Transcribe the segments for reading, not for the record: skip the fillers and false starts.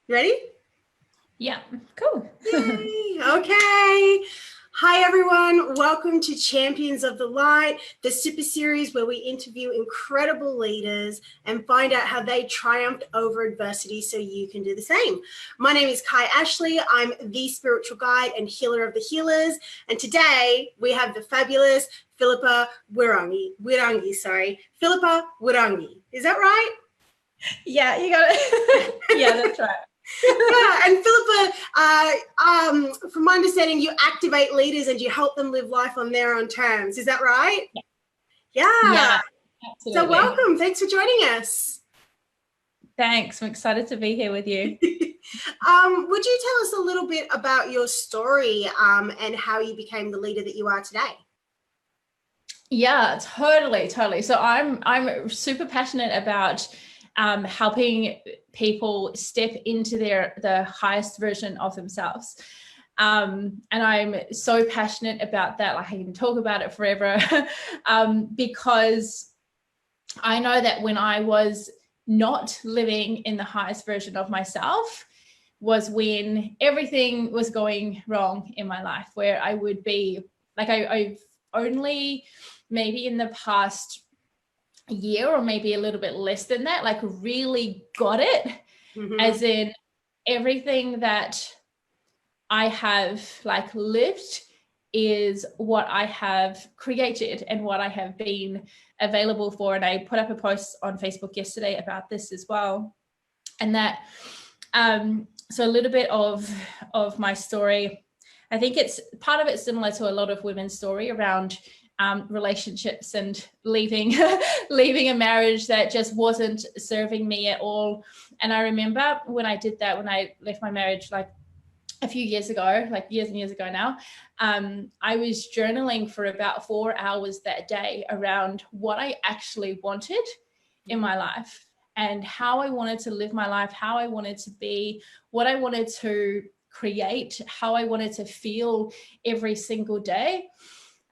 Ready? Yeah, cool. Yay. Okay. Hi, everyone. Welcome to Champions of the Light, the super series where we interview incredible leaders and find out how they triumphed over adversity so you can do the same. My name is Kai Ashley. I'm the spiritual guide and healer of the healers. And today we have the fabulous Phillipa Wirangi, sorry. Phillipa Wirangi. Is that right? Yeah, you got it. Yeah, that's right. Yeah, and Philippa, from my understanding, you activate leaders and you help them live life on their own terms. Is that right? Yeah, Yeah. So absolutely. welcome. Thanks for joining us. Thanks. I'm excited to be here with you. Would you tell us a little bit about your story and how you became the leader that you are today? Yeah, totally. So I'm super passionate about helping people step into the highest version of themselves. And I'm so passionate about that. Like I can talk about it forever because I know that when I was not living in the highest version of myself was when everything was going wrong in my life, where I would be like, I've only maybe in the past year or maybe a little bit less than that, like really got it, as in everything that I have like lived is what I have created and what I have been available for. And I put up a post on Facebook yesterday about this as well. And that, so a little bit of my story, I think it's part of it similar to a lot of women's story around relationships and leaving a marriage that just wasn't serving me at all. And I remember when I did that, when I left my marriage, like a few years ago, like years and years ago now, I was journaling for about 4 hours that day around what I actually wanted in my life and how I wanted to live my life, how I wanted to be, what I wanted to create, how I wanted to feel every single day.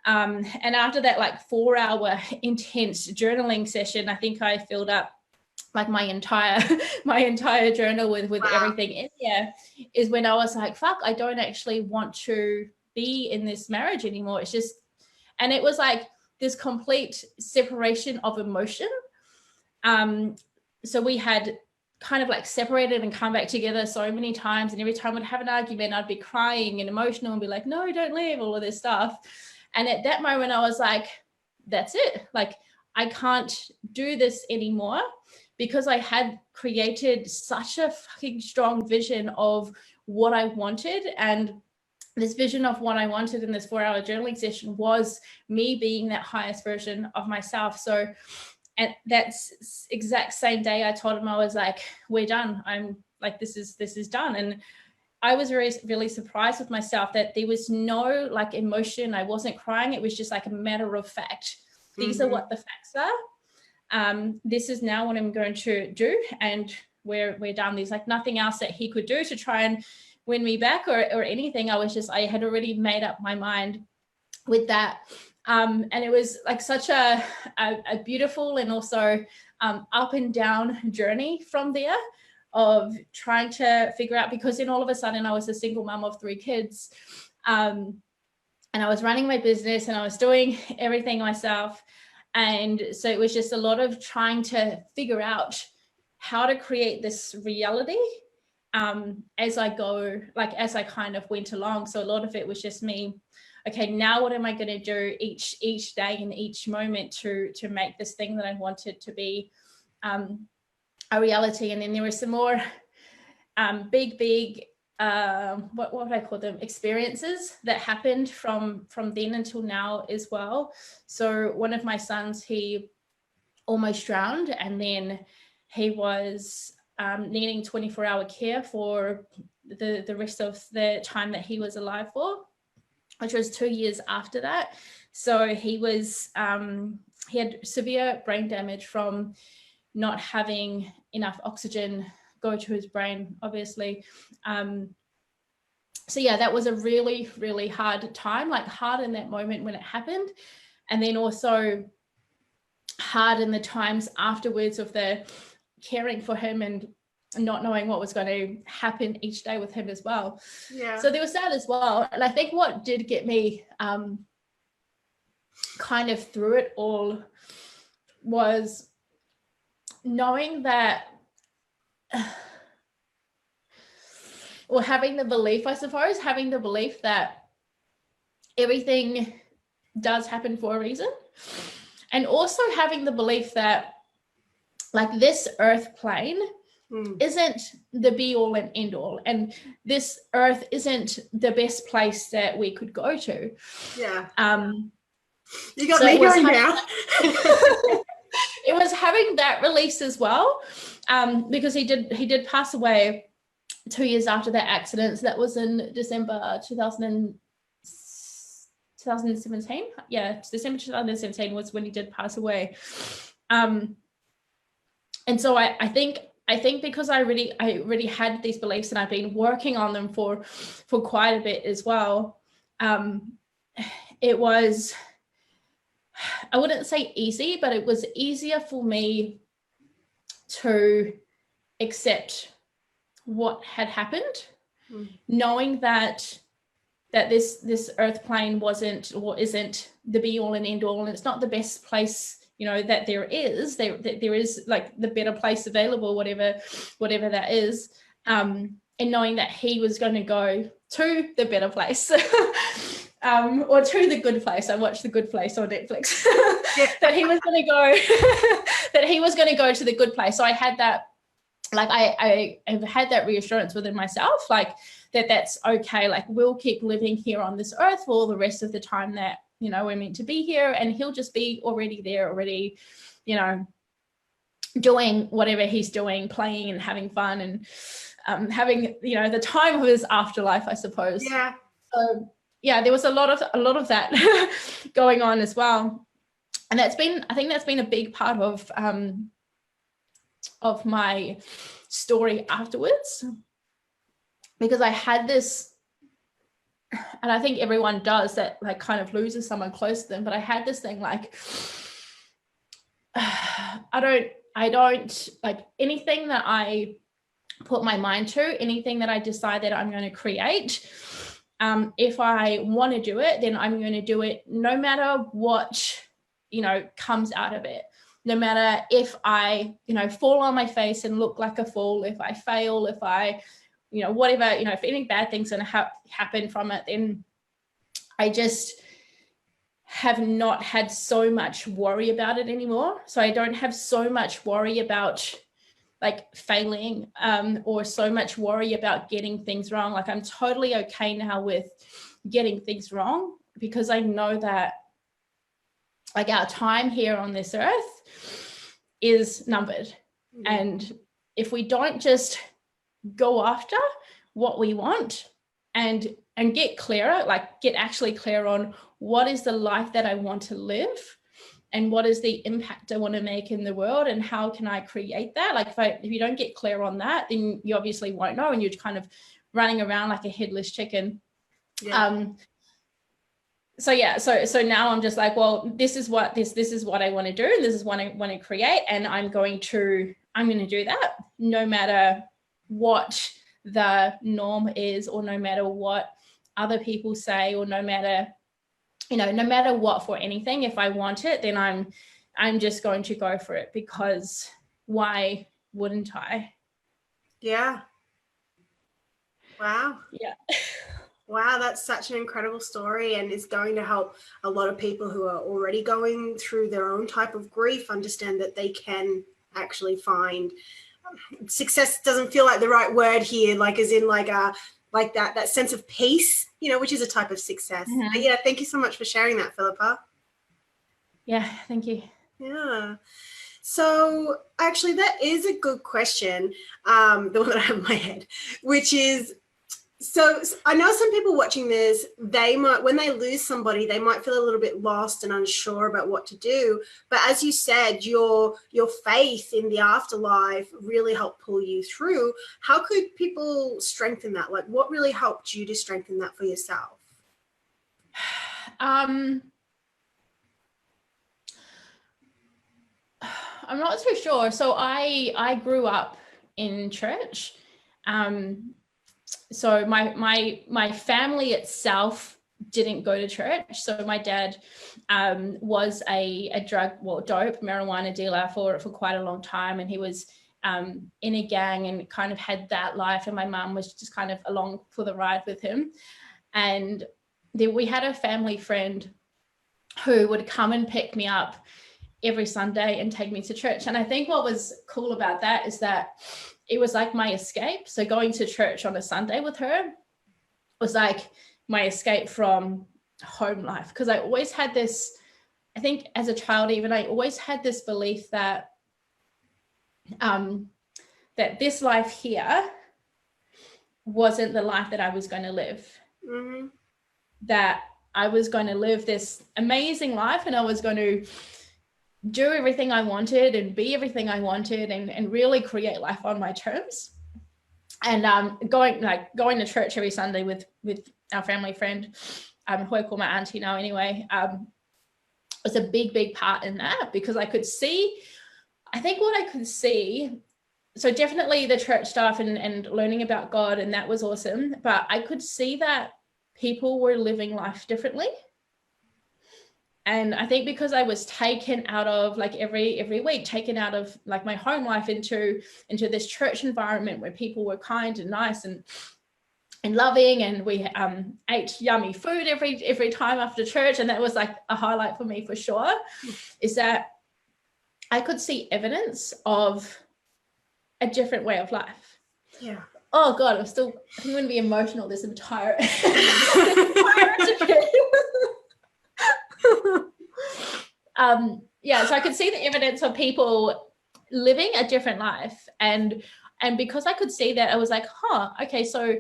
And after that like 4 hour intense journaling session, I think I filled up like my entire journal with wow. Everything in there, is when I was like, fuck, I don't actually want to be in this marriage anymore. It's just, and it was like this complete separation of emotion. So we had kind of like separated and come back together so many times, and every time we'd have an argument, I'd be crying and emotional and be like, no, don't leave, all of this stuff. And at that moment I was like, that's it, like I can't do this anymore, because I had created such a fucking strong vision of what I wanted. And this vision of what I wanted in this 4 hour journaling session was me being that highest version of myself. So at that exact same day, I told him, I was like, we're done. I'm like, this is done. And I was really surprised with myself that there was no like emotion. I wasn't crying. It was just like a matter of fact. These are what the facts are. This is now what I'm going to do, and we're done. There's like nothing else that he could do to try and win me back or anything. I had already made up my mind with that. And it was like such a beautiful and also up and down journey from there, of trying to figure out, because then all of a sudden I was a single mom of 3 kids, and I was running my business and I was doing everything myself. And so it was just a lot of trying to figure out how to create this reality as I go, like as I kind of went along. So a lot of it was just me, okay, now what am I going to do each day and each moment to make this thing that I wanted to be a reality. And then there were some more big what would I call them, experiences that happened from then until now as well. So one of my sons, he almost drowned, and then he was needing 24-hour care for the rest of the time that he was alive for, which was 2 years after that. So he was he had severe brain damage from not having enough oxygen go to his brain, obviously. So yeah, that was a really hard time, like hard in that moment when it happened, and then also hard in the times afterwards of the caring for him and not knowing what was going to happen each day with him as well. Yeah. So there was that as well. And I think what did get me kind of through it all was knowing that, or having the belief, I suppose, having the belief that everything does happen for a reason. And also having the belief that, like, this earth plane isn't the be all and end all, and this earth isn't the best place that we could go to. Yeah. You got so me going now. It was having that release as well, because he did pass away 2 years after that accident. So that was in December 2017. Yeah, December 2017 was when he did pass away. And so I think because I really had these beliefs, and I've been working on them for quite a bit as well. It was, I wouldn't say easy, but it was easier for me to accept what had happened, knowing that this earth plane wasn't or isn't the be all and end all, and it's not the best place, you know, that there is like the better place available, whatever that is, and knowing that he was going to go to the better place. Or to the good place. I watched The Good Place on Netflix. that he was going to go to the good place. So I had that, like, I have had that reassurance within myself, like that's okay. Like, we'll keep living here on this earth for all the rest of the time that, you know, we're meant to be here, and he'll just be already there, already, you know, doing whatever he's doing, playing and having fun, and having, you know, the time of his afterlife, I suppose. Yeah. So yeah, there was a lot of that going on as well, and I think that's been a big part of my story afterwards, because I had this, and I think everyone does that, like, kind of loses someone close to them, but I had this thing like, I don't like anything that I put my mind to, anything that I decide that I'm going to create. If I want to do it, then I'm going to do it no matter what, you know, comes out of it. No matter if I, you know, fall on my face and look like a fool, if I fail, if I, you know, whatever, you know, if any bad things going to happen from it, then I just have not had so much worry about it anymore. So I don't have so much worry about, like, failing, or so much worry about getting things wrong. Like, I'm totally okay now with getting things wrong, because I know that, like, our time here on this earth is numbered. And if we don't just go after what we want and get clearer, like get actually clear on what is the life that I want to live, and what is the impact I want to make in the world, and how can I create that? Like, if you don't get clear on that, then you obviously won't know, and you're kind of running around like a headless chicken. Yeah. So now I'm just like, well, this is what I want to do, and this is what I want to create, and I'm going to do that no matter what the norm is, or no matter what other people say, or no matter what, for anything. If I want it, then I'm just going to go for it, because why wouldn't I? Yeah. Wow. Yeah. Wow, that's such an incredible story, and is going to help a lot of people who are already going through their own type of grief understand that they can actually find success. Doesn't feel like the right word here, like as in like that sense of peace, you know, which is a type of success. But yeah, thank you so much for sharing that, Philippa. Yeah, thank you. Yeah. So actually, that is a good question, the one that I have in my head, which is, so I know some people watching this, they might, when they lose somebody, they might feel a little bit lost and unsure about what to do. But as you said, your faith in the afterlife really helped pull you through. How could people strengthen that? Like, what really helped you to strengthen that for yourself? I'm not so sure. So I grew up in church. So my family itself didn't go to church. So my dad was a dope marijuana dealer for quite a long time, and he was in a gang and kind of had that life, and my mum was just kind of along for the ride with him. And then we had a family friend who would come and pick me up every Sunday and take me to church. And I think what was cool about that is that it was like my escape. So going to church on a Sunday with her was like my escape from home life, because I always had this, I think as a child even, I always had this belief that that this life here wasn't the life that I was going to live. Mm-hmm. That I was going to live this amazing life, and I was going to do everything I wanted and be everything I wanted, and really create life on my terms. And going to church every Sunday with our family friend, who I call my auntie now anyway, was a big part in that, because I could see, I think what I could see, so definitely the church stuff and learning about God, and that was awesome, but I could see that people were living life differently. And I think because I was taken out of, like, every week, taken out of like my home life into this church environment where people were kind and nice and loving, and we ate yummy food every time after church, and that was like a highlight for me for sure, is that I could see evidence of a different way of life. Yeah. Oh God, I'm going to be emotional this entire yeah, so I could see the evidence of people living a different life, and because I could see that, I was like, okay, so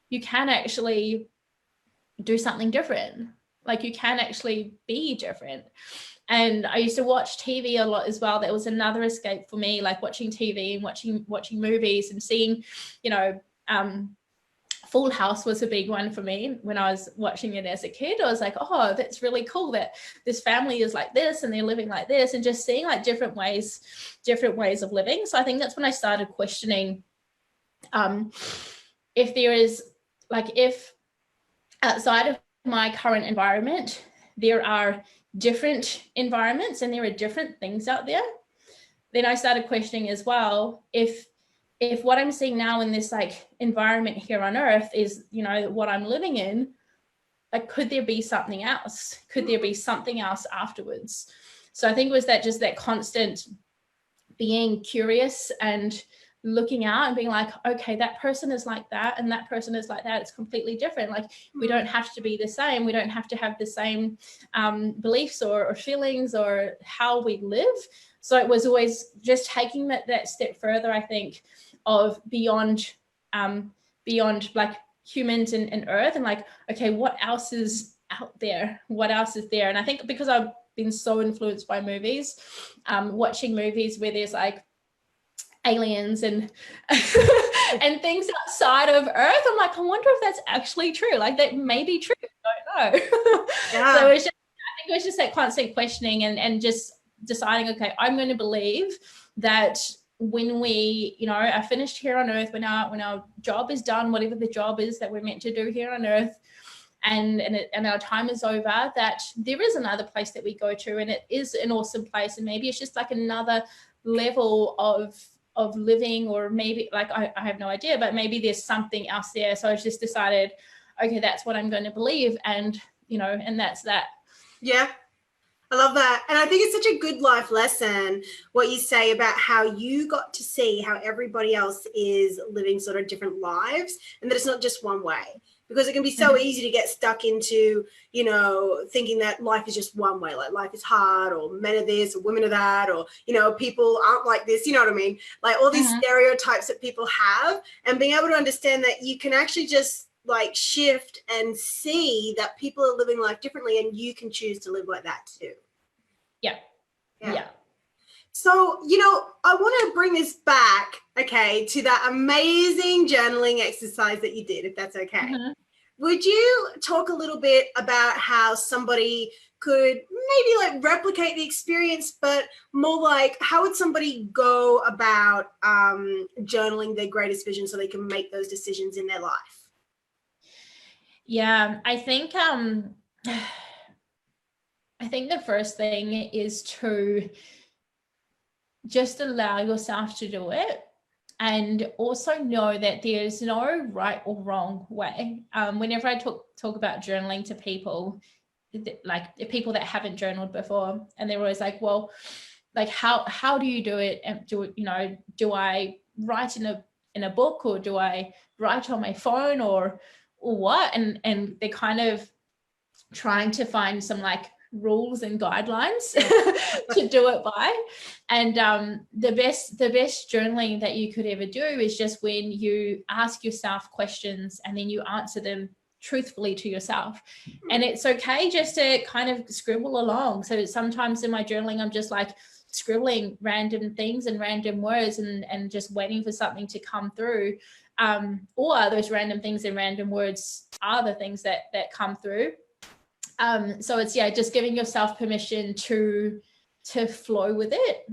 you can actually do something different, like you can actually be different. And I used to watch TV a lot as well. That was another escape for me, like watching TV and watching movies and seeing, Full House was a big one for me when I was watching it as a kid. I was like, oh, that's really cool that this family is like this and they're living like this, and just seeing like different ways of living. So I think that's when I started questioning if there is, like, if outside of my current environment, there are different environments and there are different things out there. Then I started questioning as well, if what I'm seeing now in this like environment here on earth is, what I'm living in, like, could there be something else? Could there be something else afterwards? So I think it was that constant being curious and looking out and being like, okay, that person is like that and that person is like that. It's completely different. Like, we don't have to be the same. We don't have to have the same beliefs or feelings or how we live. So it was always just taking that step further, I think, of beyond like humans and earth, and like, okay, what else is out there? What else is there? And I think because I've been so influenced by movies, watching movies where there's like aliens and and things outside of earth, I'm like, I wonder if that's actually true. Like, that may be true. I don't know. Yeah. So I think it was just that constant questioning and just deciding, okay, I'm going to believe that when we, are finished here on earth, when our job is done, whatever the job is that we're meant to do here on earth, and our time is over, that there is another place that we go to, and it is an awesome place, and maybe it's just like another level of living, or maybe, like, I have no idea, but maybe there's something else there. So I just decided, okay, that's what I'm going to believe, and and that's that. Yeah, I love that. And I think it's such a good life lesson, what you say about how you got to see how everybody else is living sort of different lives, and that it's not just one way. Because it can be so easy to get stuck into, thinking that life is just one way, like life is hard, or men are this, or women are that, or, people aren't like this, you know what I mean? Like all these stereotypes that people have, and being able to understand that you can actually just like shift and see that people are living life differently, and you can choose to live like that too. Yeah. So, I want to bring this back, okay, to that amazing journaling exercise that you did, if that's okay. Would you talk a little bit about how somebody could maybe like replicate the experience, but more like how would somebody go about journaling their greatest vision so they can make those decisions in their life? Yeah, I think the first thing is to just allow yourself to do it, and also know that there's no right or wrong way. Whenever I talk about journaling to people, like people that haven't journaled before, and they're always like, well, like how do you do it? And do I write in a book, or do I write on my phone, or what? And they're kind of trying to find some like rules and guidelines to do it by. And the best journaling that you could ever do is just when you ask yourself questions and then you answer them truthfully to yourself. And it's okay just to kind of scribble along. So sometimes in my journaling, I'm just like scribbling random things and random words and just waiting for something to come through. Or those random things and random words are the things that come through. So it's, just giving yourself permission to flow with it.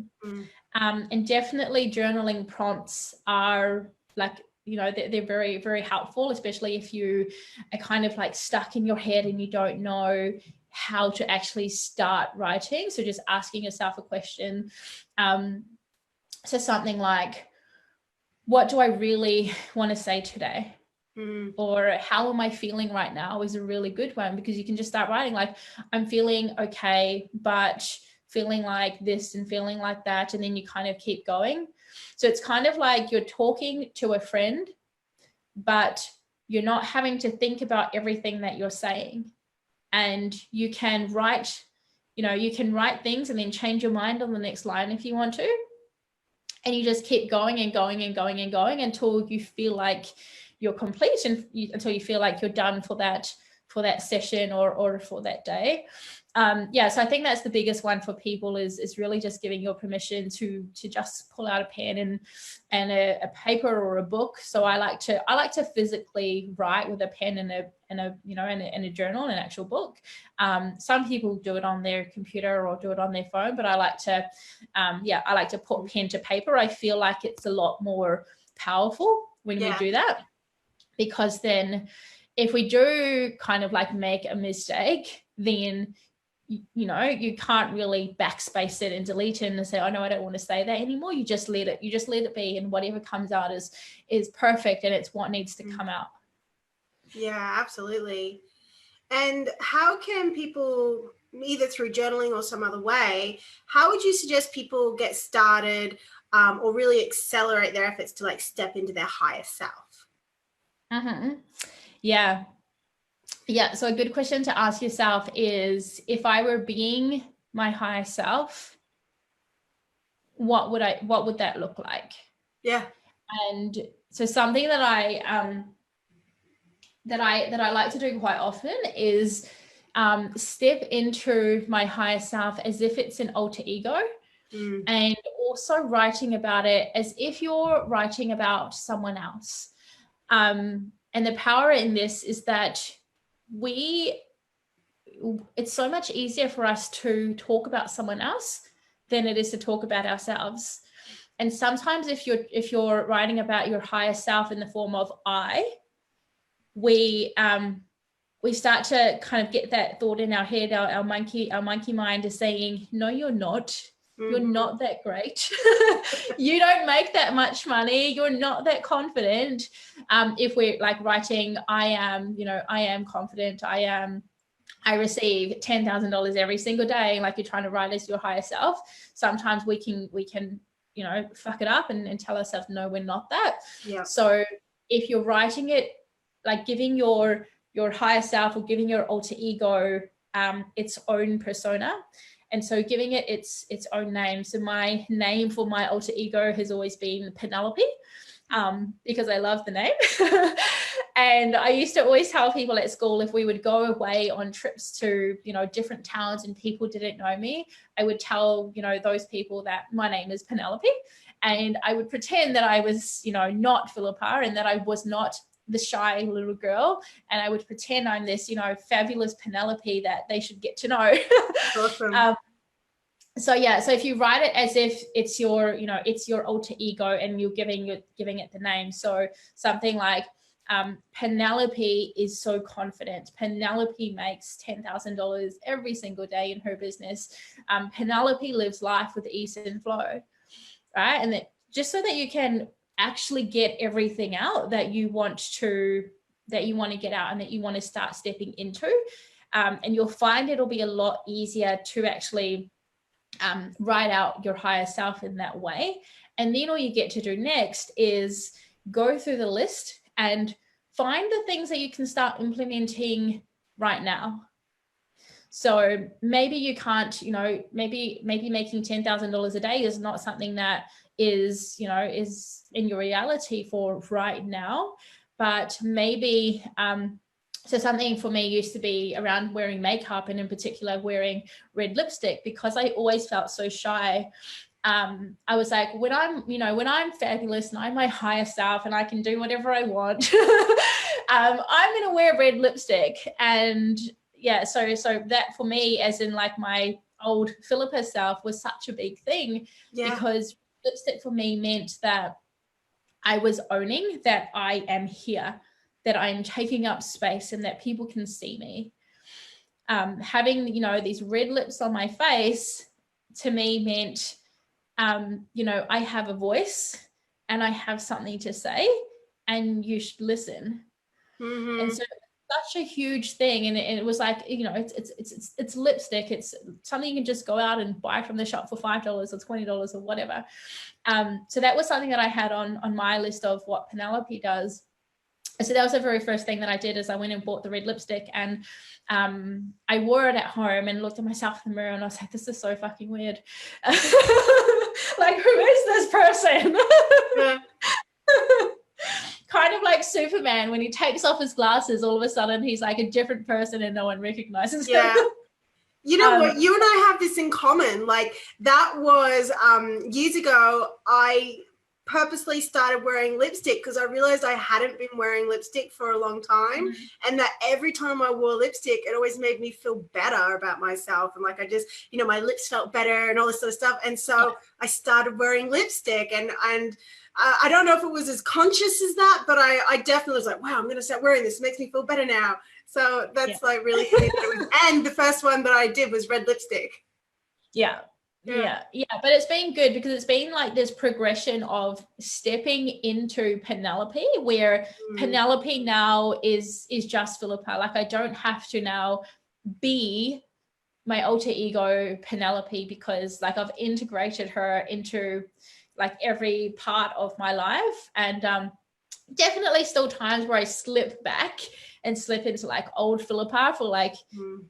And definitely journaling prompts are like, they're very, very helpful, especially if you are kind of like stuck in your head and you don't know how to actually start writing. So just asking yourself a question. So something like, what do I really want to say today? Or how am I feeling right now is a really good one, because you can just start writing like, I'm feeling okay, but feeling like this and feeling like that. And then you kind of keep going. So it's kind of like you're talking to a friend, but you're not having to think about everything that you're saying. And you can write, you can write things and then change your mind on the next line if you want to. And you just keep going and going and going and going until you feel like you're complete, and until you feel like you're done for that session or for that day. So I think that's the biggest one for people is really just giving your permission to just pull out a pen and a paper or a book. So I like to physically write with a pen and a journal and an actual book. Some people do it on their computer or do it on their phone, but I like to put pen to paper. I feel like it's a lot more powerful when we do that, because then if we do kind of like make a mistake, then you can't really backspace it and delete it and say, oh no, I don't want to say that anymore. You just let it be, and whatever comes out is perfect, and it's what needs to come out. Yeah, absolutely. And how can people, either through journaling or some other way, how would you suggest people get started or really accelerate their efforts to like step into their higher self? Yeah. So a good question to ask yourself is, if I were being my higher self, what would that look like? Yeah. And so something that I like to do quite often is step into my higher self as if it's an alter ego, and also writing about it as if you're writing about someone else. And the power in this is that it's so much easier for us to talk about someone else than it is to talk about ourselves. And sometimes if you're writing about your higher self in the form of we start to kind of get that thought in our head. Our monkey mind is saying, no, you're not. You're not that great. You don't make that much money. You're not that confident. If we're like writing, I am confident. I receive $10,000 every single day. Like, you're trying to write as your higher self. Sometimes we can fuck it up and tell ourselves, no, we're not that. Yeah. So if you're writing it, like giving your higher self or giving your alter ego its own persona, and so giving it its own name. So my name for my alter ego has always been Penelope, because I love the name. And I used to always tell people at school, if we would go away on trips to, different towns and people didn't know me, I would tell, those people that my name is Penelope. And I would pretend that I was, not Philippa, and that I was not the shy little girl, and I would pretend I'm this, you know, fabulous Penelope that they should get to know. Awesome. So yeah, so if you write it as if it's your, you know, it's your alter ego and you're giving it the name. So something like Penelope is so confident. Penelope makes $10,000 every single day in her business. Penelope lives life with ease and flow, right? And that just so that you can actually get everything out that you want to get out and that you want to start stepping into. And you'll find it'll be a lot easier to actually write out your higher self in that way. And then all you get to do next is go through the list and find the things that you can start implementing right now. So maybe you can't, you know, maybe making $10,000 a day is not something that is, you know, is in your reality for right now, but maybe so something for me used to be around wearing makeup, and in particular wearing red lipstick, because I always felt so shy. I was like, when I'm fabulous and I'm my higher self and I can do whatever I want, I'm going to wear red lipstick. And yeah, so that for me, as in like my old Phillipis self, was such a big thing, because lipstick for me meant that I was owning that I am here, that I'm taking up space and that people can see me. Having, you know, these red lips on my face to me meant, you know, I have a voice and I have something to say and you should listen. And so such a huge thing. And it was like, you know, it's lipstick. It's something you can just go out and buy from the shop for $5 or $20 or whatever. So that was something that I had on my list of what Penelope does. So that was the very first thing that I did, is I went and bought the red lipstick, and I wore it at home and looked at myself in the mirror and I was like, this is so fucking weird. Like, who is this person? Kind of like Superman, when he takes off his glasses, all of a sudden he's like a different person and no one recognizes him. You know what? You and I have this in common. Like, that was years ago, I purposely started wearing lipstick because I realized I hadn't been wearing lipstick for a long time, and that every time I wore lipstick, it always made me feel better about myself, and like I just, you know, my lips felt better and all this sort of stuff. And so I started wearing lipstick, and I don't know if it was as conscious as that, but I definitely was like, wow, I'm going to start wearing this. It makes me feel better now. So that's like really funny. And the first one that I did was red lipstick. Yeah. But it's been good because it's been like this progression of stepping into Penelope, where Penelope now is just Philippa. Like, I don't have to now be my alter ego Penelope, because like I've integrated her into like every part of my life. And definitely still times where I slip back and slip into like old Philippa for like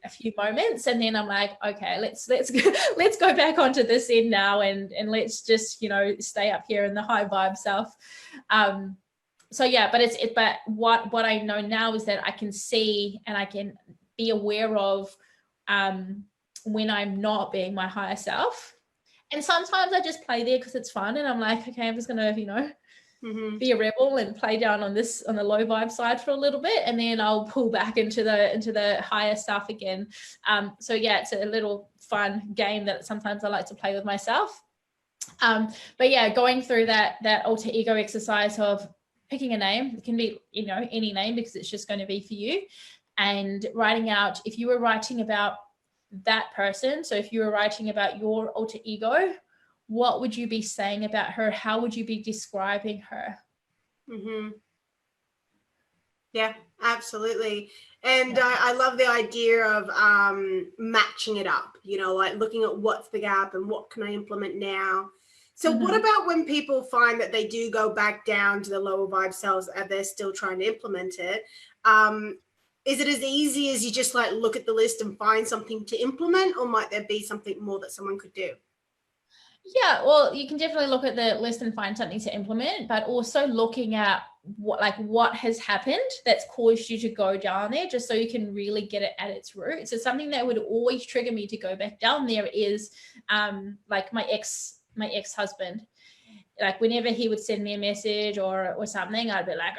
a few moments, and then I'm like, okay, let's go back onto this end now, and let's just, you know, stay up here in the high vibe self. So yeah, but what I know now is that I can see and I can be aware of when I'm not being my higher self. And sometimes I just play there because it's fun, and I'm like, okay, I'm just gonna, you know, be a rebel and play down on the low vibe side for a little bit, and then I'll pull back into the higher stuff again. So yeah, it's a little fun game that sometimes I like to play with myself. But yeah, going through that alter ego exercise of picking a name. It can be, you know, any name, because it's just going to be for you, and writing out, if you were writing about that person, so if you were writing about your alter ego, what would you be saying about her? How would you be describing her? Yeah, absolutely. And I love the idea of matching it up, you know, like looking at what's the gap and what can I implement now. So what about when people find that they do go back down to the lower vibe selves and they're still trying to implement it? Is it as easy as you just like look at the list and find something to implement, or might there be something more that someone could do? Yeah, well, you can definitely look at the list and find something to implement, but also looking at what has happened that's caused you to go down there, just so you can really get it at its root. So something that would always trigger me to go back down there is like my ex-husband. like whenever he would send me a message or something, I'd be like,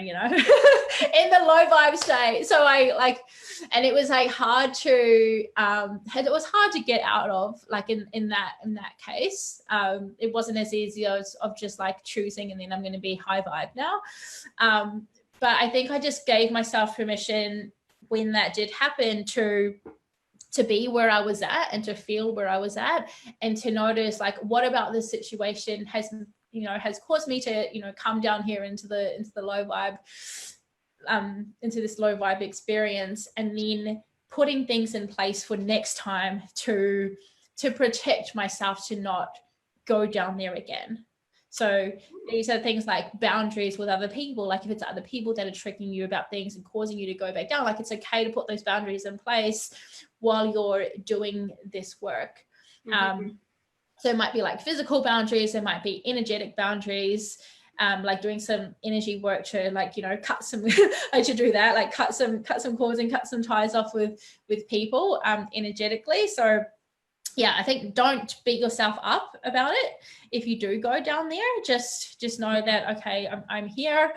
you know, in the low vibe state. So I like, and it was like hard to, it was hard to get out of, like in that case. It wasn't as easy as of just like choosing and then I'm going to be high vibe now. But I think I just gave myself permission when that did happen to be where I was at and to feel where I was at, and to notice like what about this situation has caused me to, you know, come down here into the low vibe, into this low vibe experience, and then putting things in place for next time to protect myself to not go down there again. So these are things like boundaries with other people. Like if it's other people that are tricking you about things and causing you to go back down, like it's okay to put those boundaries in place while you're doing this work. So it might be like physical boundaries, there might be energetic boundaries, like doing some energy work to, like, you know, cut some I should do that, like cut some cords and cut some ties off with people energetically. So yeah, I think don't beat yourself up about it if you do go down there. Just know that, okay, I'm here.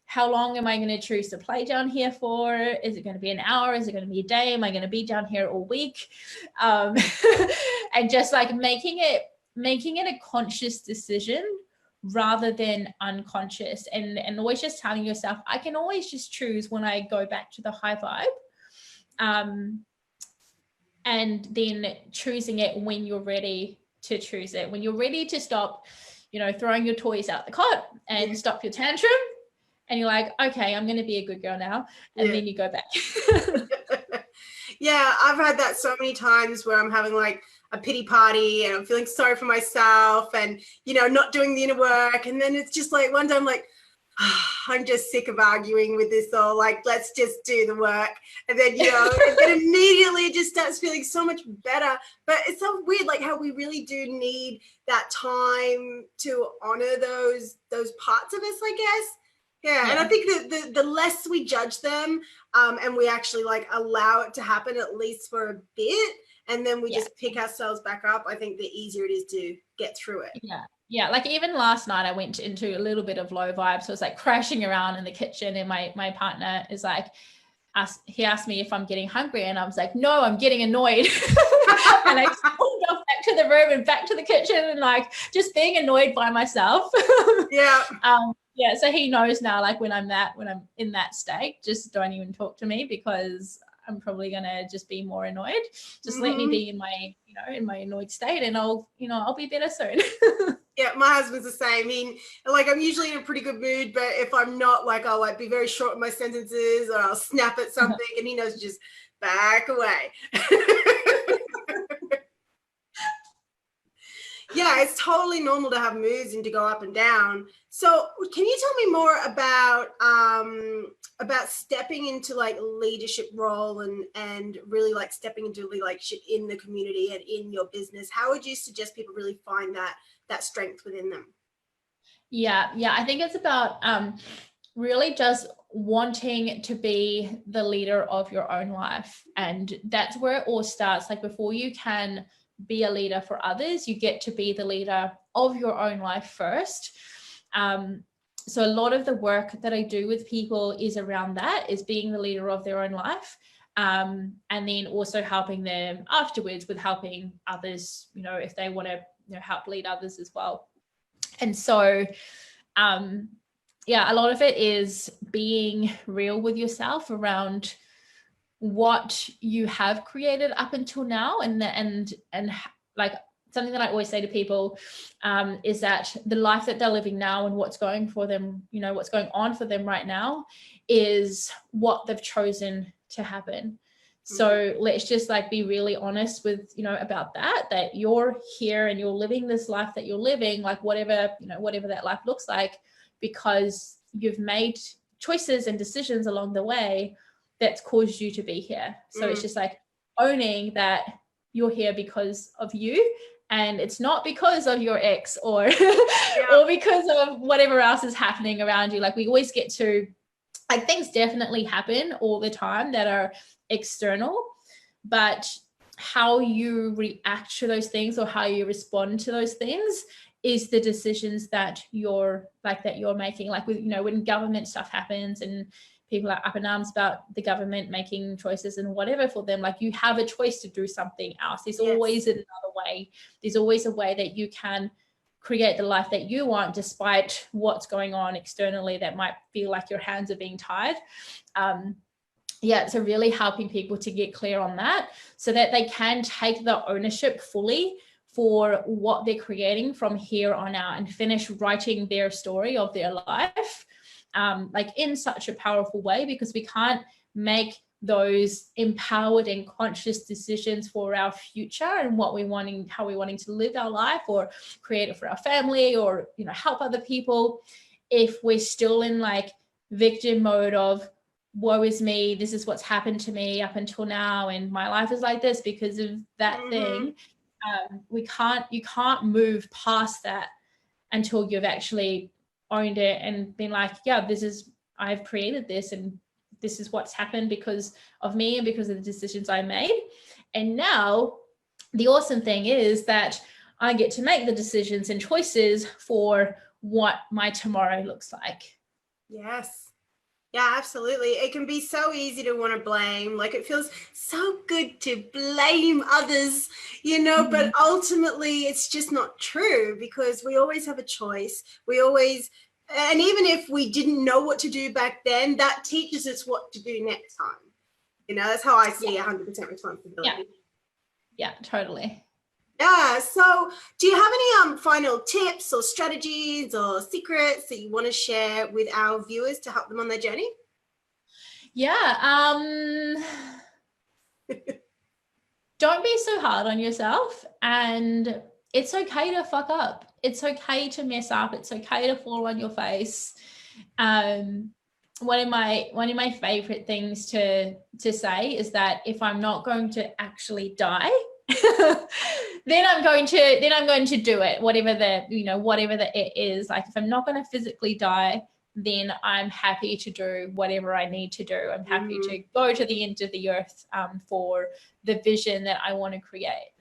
How long am I going to choose to play down here for? Is it going to be an hour? Is it going to be a day? Am I going to be down here all week? And just like making it a conscious decision rather than unconscious, and always just telling yourself, I can always just choose when I go back to the high vibe. And then choosing it when you're ready to choose it, when you're ready to stop, you know, throwing your toys out the cot and stop your tantrum. And you're like, okay, I'm going to be a good girl now. And then you go back. Yeah, I've had that so many times where I'm having like a pity party and I'm feeling sorry for myself and, you know, not doing the inner work. And then it's just like one day I'm like, I'm just sick of arguing with this all, like, let's just do the work. And then, you know, and then immediately it just starts feeling so much better. But it's so weird, like how we really do need that time to honor those parts of us, I guess. Yeah, and I think that the less we judge them, and we actually like allow it to happen at least for a bit, and then we just pick ourselves back up, I think the easier it is to get through it. Yeah, like even last night I went into a little bit of low vibe, so I was like crashing around in the kitchen, and my partner is like, he asked me if I'm getting hungry, and I was like, no, I'm getting annoyed. And I pulled off back to the room and back to the kitchen, and like just being annoyed by myself. Yeah, so he knows now, like when I'm in that state, just don't even talk to me, because I'm probably gonna just be more annoyed. Just let me be in my, you know, in my annoyed state, and I'll be better soon. Yeah, my husband's the same. I mean, like I'm usually in a pretty good mood, but if I'm not, like I'll like be very short in my sentences, or I'll snap at something, and he knows to just back away. Yeah, it's totally normal to have moods and to go up and down. So can you tell me more about stepping into like leadership role and really like stepping into leadership in the community and in your business? How would you suggest people really find that strength within them? Yeah, I think it's about really just wanting to be the leader of your own life. And that's where it all starts. Like before you can be a leader for others, you get to be the leader of your own life first. So a lot of the work that I do with people is around that, is being the leader of their own life. And then also helping them afterwards with helping others, you know, if they want to, you know, help lead others as well. And so, a lot of it is being real with yourself around what you have created up until now, and like something that I always say to people is that the life that they're living now and what's going for them, you know, what's going on for them right now is what they've chosen to happen. So let's just like be really honest with, you know, about that you're here and you're living this life that you're living, like whatever that life looks like, because you've made choices and decisions along the way that's caused you to be here. So it's just like owning that you're here because of you, and it's not because of your ex or or because of whatever else is happening around you. Like we always get to, like, things definitely happen all the time that are external, but how you react to those things or how you respond to those things is the decisions that you're making. Like with, when government stuff happens and people are up in arms about the government making choices and whatever for them, like you have a choice to do something else. There's always another way. There's always a way that you can create the life that you want despite what's going on externally that might feel like your hands are being tied. So really helping people to get clear on that so that they can take the ownership fully for what they're creating from here on out and finish writing their story of their life like in such a powerful way, because we can't make those empowered and conscious decisions for our future and how we're wanting to live our life or create it for our family or, help other people if we're still in like victim mode of woe is me, this is what's happened to me up until now and my life is like this because of that thing. You can't move past that until you've actually owned it and been like, yeah, I've created this and this is what's happened because of me and because of the decisions I made. And now the awesome thing is that I get to make the decisions and choices for what my tomorrow looks like. Yes. Yeah, absolutely. It can be so easy to want to blame. Like it feels so good to blame others, but ultimately it's just not true because we always have a choice. And even if we didn't know what to do back then, that teaches us what to do next time. That's how I see 100% responsibility. Yeah, totally. Yeah. So do you have any final tips or strategies or secrets that you want to share with our viewers to help them on their journey? Yeah. Don't be so hard on yourself, and it's okay to fuck up. It's okay to mess up. It's okay to fall on your face. One of my favorite things to say is that if I'm not going to actually die, then I'm going to do it, whatever it is. Like if I'm not going to physically die, then I'm happy to do whatever I need to do. I'm happy to go to the end of the earth for the vision that I want to create.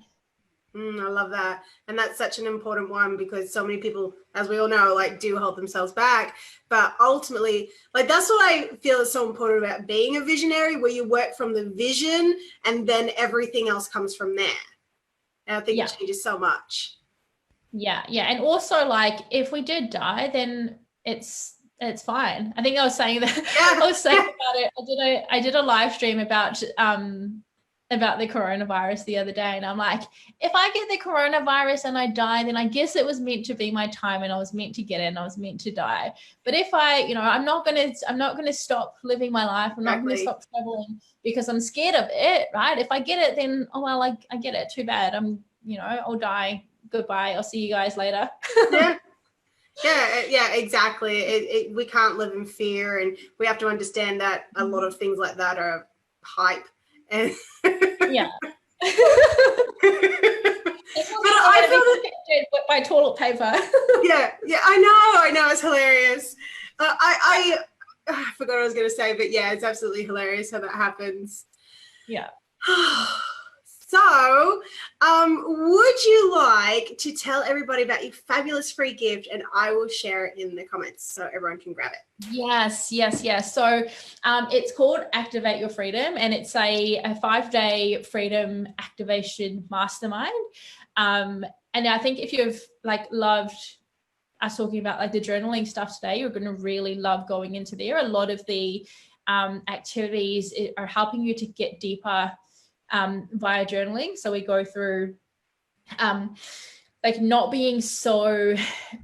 I love that. And that's such an important one because so many people, as we all know, like do hold themselves back. But ultimately, like that's what I feel is so important about being a visionary, where you work from the vision and then everything else comes from there. And I think it changes so much. Yeah. And also like if we did die, then it's fine. I think I was saying that. Yeah. I was saying about it. I did a live stream about the coronavirus the other day, and I'm like, if I get the coronavirus and I die, then I guess it was meant to be my time and I was meant to get it and I was meant to die. But if I'm not gonna stop living my life. I'm not gonna stop traveling because I'm scared of it, right? If I get it, then I get it. Too bad. I'll die. Goodbye. I'll see you guys later. Yeah, exactly. We can't live in fear, and we have to understand that a lot of things like that are hype. And yeah. But I feel by toilet paper. yeah, I know, it's hilarious. I forgot what I was going to say, but yeah, it's absolutely hilarious how that happens. Yeah. So, would you like to tell everybody about your fabulous free gift, and I will share it in the comments so everyone can grab it. Yes. So it's called Activate Your Freedom, and it's a 5-day freedom activation mastermind. And I think if you've loved us talking about the journaling stuff today, you're going to really love going into there. A lot of the activities are helping you to get deeper via journaling. So we go through not being so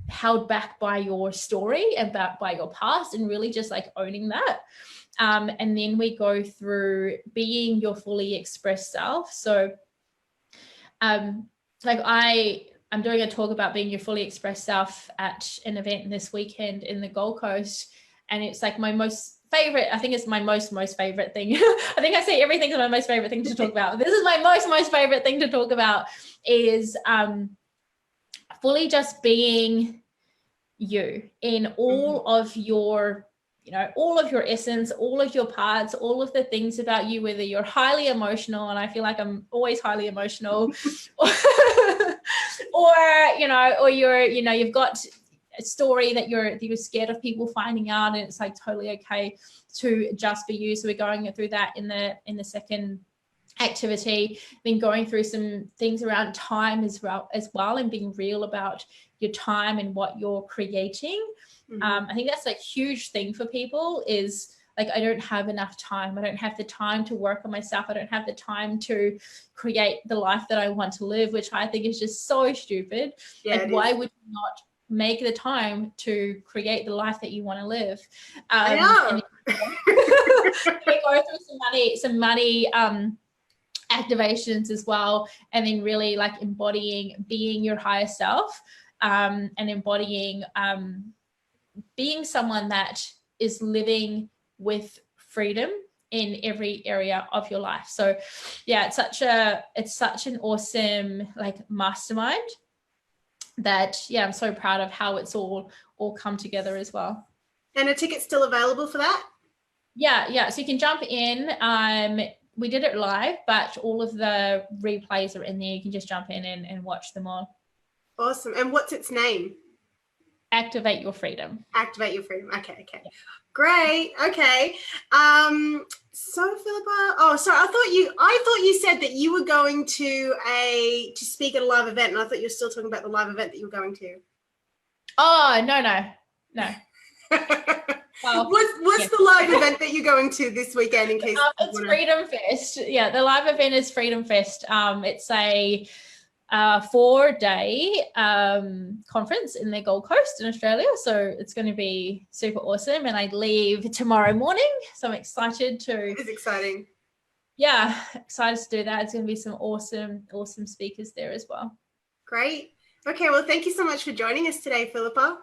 held back by your story and by your past, and really just owning that. And then we go through being your fully expressed self. So I'm doing a talk about being your fully expressed self at an event this weekend in the Gold Coast, and it's my most favorite. I think it's my most favorite thing. I think I say everything's my most favorite thing to talk about. This is my most favorite thing to talk about is fully just being you in all of your all of your essence, all of your parts, all of the things about you, whether you're highly emotional, and I feel like I'm always highly emotional, or, you know, or you've got a story that you're scared of people finding out, and it's like totally okay to just be you. So we're going through that in the second activity. Been going through some things around time as well, and being real about your time and what you're creating. I think that's a huge thing for people, is like, I don't have enough time. I don't have the time to work on myself. I don't have the time to create the life that I want to live, which I think is just so stupid. Yeah, like, why would you not make the time to create the life that you want to live? I know. And we go through some money activations as well, and then really like embodying being your higher self, and embodying being someone that is living with freedom in every area of your life. So yeah, it's such an awesome like mastermind that, yeah, I'm so proud of how it's all come together as well. And a ticket's still available for that? Yeah, so you can jump in. We did it live, but all of the replays are in there. You can just jump in and watch them all. Awesome. And what's its name? Activate Your Freedom. Activate Your Freedom. Okay. Yeah. Great. Okay. So Philippa, I thought you said that you were going to speak at a live event, and I thought you were still talking about the live event that you were going to. Oh, no. Well, what's the live event that you're going to this weekend, in case it's Freedom Fest. Yeah, the live event is Freedom Fest. It's a 4-day conference in the Gold Coast in Australia, so it's going to be super awesome. And I leave tomorrow morning, so I'm excited to. It's exciting. Yeah, excited to do that. It's going to be some awesome speakers there as well. Great. Okay, well, thank you so much for joining us today, Philippa.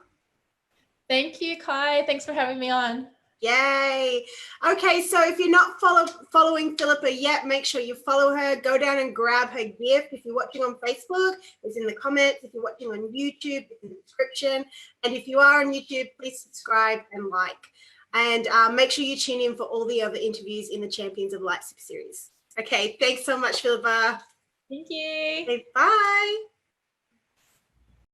Thank you, Kai. Thanks for having me on. Yay. Okay, so if you're not following Philippa yet, make sure you follow her. Go down and grab her gift. If you're watching on Facebook, it's in the comments. If you're watching on YouTube, it's in the description. And if you are on YouTube, please subscribe and like. And make sure you tune in for all the other interviews in the Champions of Light Super Series. Okay, thanks so much, Philippa. Thank you. Okay, bye.